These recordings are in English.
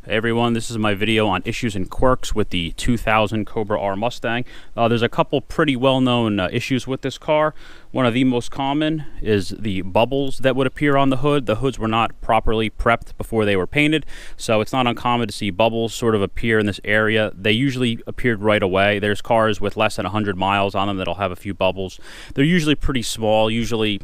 Hey everyone, this is my video on issues and quirks with the 2000 Cobra R Mustang. There's a couple pretty well-known issues with this car. One of the most common is the bubbles that would appear on the hood. The hoods were not properly prepped before they were painted, so it's not uncommon to see bubbles sort of appear in this area. They usually appeared right away. There's cars with less than 100 miles on them that'll have a few bubbles. They're usually pretty small, usually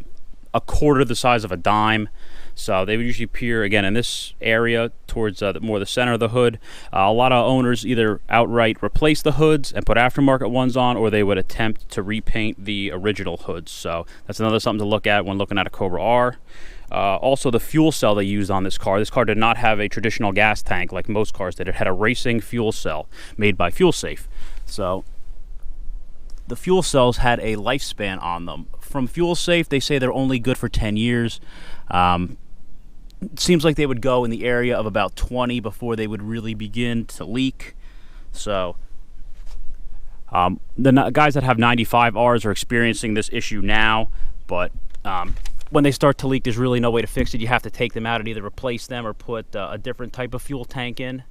a quarter the size of a dime. So they would usually appear, again, in this area towards more the center of the hood. A lot of owners either outright replace the hoods and put aftermarket ones on, or they would attempt to repaint the original hoods. So that's another something to look at when looking at a Cobra R. Also, the fuel cell they used on this car. This car did not have a traditional gas tank like most cars did. It had a racing fuel cell made by FuelSafe. So the fuel cells had a lifespan on them. From FuelSafe, they say they're only good for 10 years. It seems like they would go in the area of about 20 before they would really begin to leak. So the guys that have 95 Rs are experiencing this issue now, but when they start to leak, there's really no way to fix it. You have to take them out and either replace them or put a different type of fuel tank in.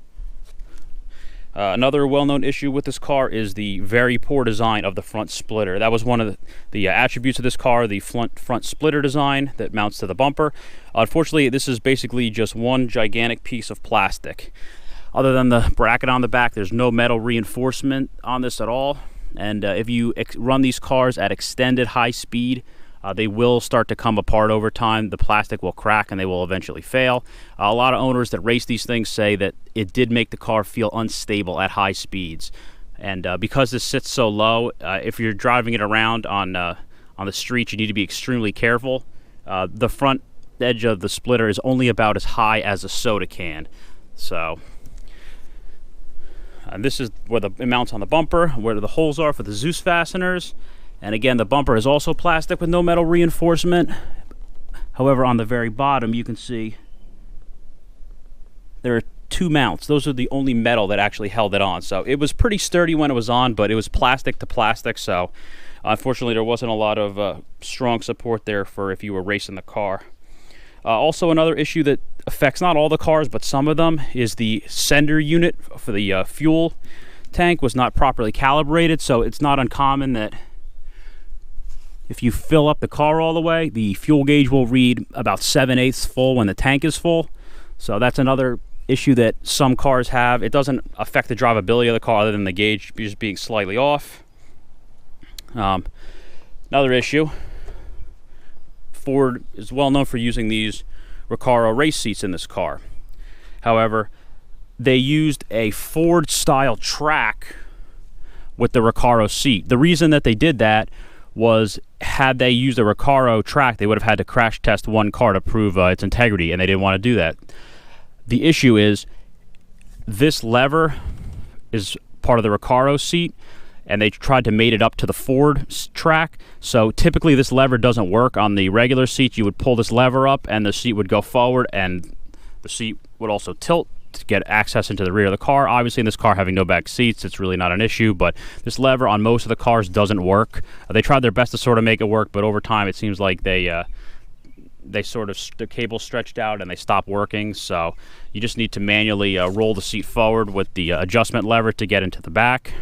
Another well-known issue with this car is the very poor design of the front splitter. That was one of the attributes of this car, the front splitter design that mounts to the bumper. Unfortunately, this is basically just one gigantic piece of plastic. Other than the bracket on the back, there's no metal reinforcement on this at all. And if you run these cars at extended high speed, they will start to come apart over time. The plastic will crack and they will eventually fail. A lot of owners that race these things say that it did make the car feel unstable at high speeds. And because this sits so low, if you're driving it around on the street, you need to be extremely careful. The front edge of the splitter is only about as high as a soda can. So this is where it mounts on the bumper, where the holes are for the Zeus fasteners. And again, the bumper is also plastic with no metal reinforcement. However, on the very bottom, you can see there are two mounts. Those are the only metal that actually held it on. So it was pretty sturdy when it was on, but it was plastic to plastic. So unfortunately, there wasn't a lot of strong support there for if you were racing the car. Also, another issue that affects not all the cars, but some of them, is the sender unit for the fuel tank was not properly calibrated. So it's not uncommon that if you fill up the car all the way, the fuel gauge will read about 7/8 full when the tank is full. So that's another issue that some cars have. It doesn't affect the drivability of the car other than the gauge just being slightly off. Another issue, Ford is well known for using these Recaro race seats in this car. However, they used a Ford style track with the Recaro seat. The reason that they did that was, had they used a Recaro track, they would have had to crash test one car to prove its integrity, and they didn't want to do that. The issue is, this lever is part of the Recaro seat, and they tried to mate it up to the Ford track. So typically this lever doesn't work on the regular seats. You would pull this lever up and the seat would go forward, and the seat would also tilt to get access into the rear of the car. Obviously, in this car having no back seats, it's really not an issue, but this lever on most of the cars doesn't work. They tried their best to sort of make it work, but over time it seems like the cable stretched out and they stopped working. So you just need to manually roll the seat forward with the adjustment lever to get into the back.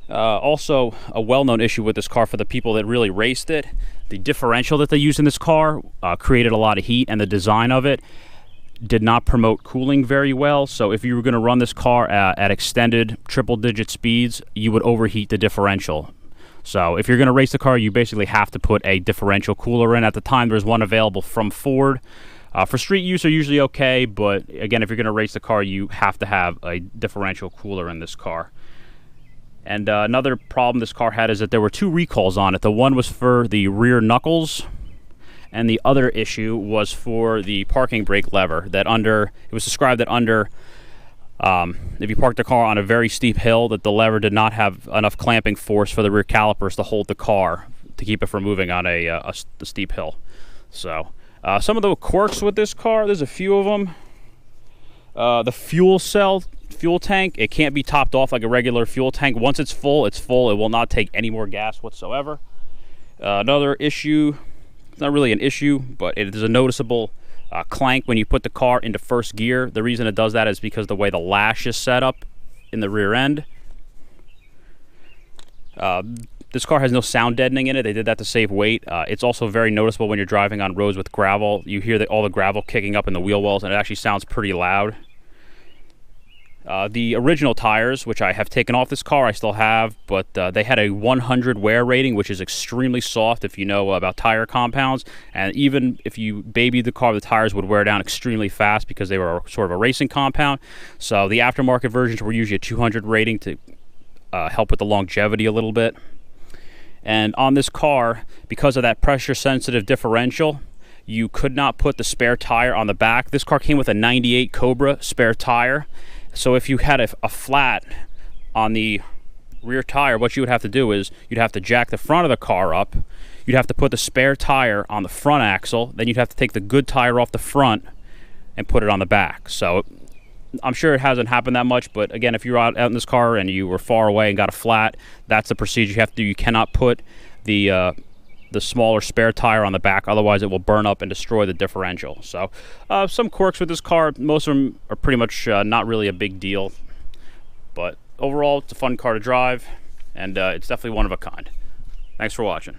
Also, a well-known issue with this car for the people that really raced it, the differential that they used in this car created a lot of heat, and the design of it did not promote cooling very well. So if you were going to run this car at extended triple-digit speeds, you would overheat the differential. So if you're going to race the car, you basically have to put a differential cooler in. At the time, there's one available from Ford. For street use, are usually okay, but again, if you're going to race the car, you have to have a differential cooler in this car. And another problem this car had is that there were two recalls on it. The one was for the rear knuckles, and the other issue was for the parking brake lever. It was described that if you parked the car on a very steep hill, that the lever did not have enough clamping force for the rear calipers to hold the car to keep it from moving on a steep hill. So some of the quirks with this car, there's a few of them. The fuel tank, it can't be topped off like a regular fuel tank. Once it's full, it's full. It will not take any more gas whatsoever. Another issue, it's not really an issue, but it is a noticeable clank when you put the car into first gear. The reason it does that is because the way the lash is set up in the rear end. This car has no sound deadening in it. They did that to save weight. It's also very noticeable when you're driving on roads with gravel. You hear all the gravel kicking up in the wheel wells, and it actually sounds pretty loud. The original tires, which I have taken off this car, I still have, but they had a 100 wear rating, which is extremely soft if you know about tire compounds. And even if you babied the car, the tires would wear down extremely fast because they were sort of a racing compound. So the aftermarket versions were usually a 200 rating to help with the longevity a little bit. And on this car, because of that pressure-sensitive differential, you could not put the spare tire on the back. This car came with a 98 Cobra spare tire. So if you had a flat on the rear tire, what you would have to do is you'd have to jack the front of the car up. You'd have to put the spare tire on the front axle. Then you'd have to take the good tire off the front and put it on the back. So I'm sure it hasn't happened that much, but again, if you're out in this car and you were far away and got a flat, that's the procedure you have to do. You cannot put the smaller spare tire on the back, otherwise it will burn up and destroy the differential. So some quirks with this car. Most of them are pretty much not really a big deal, but overall it's a fun car to drive, and it's definitely one of a kind. Thanks for watching.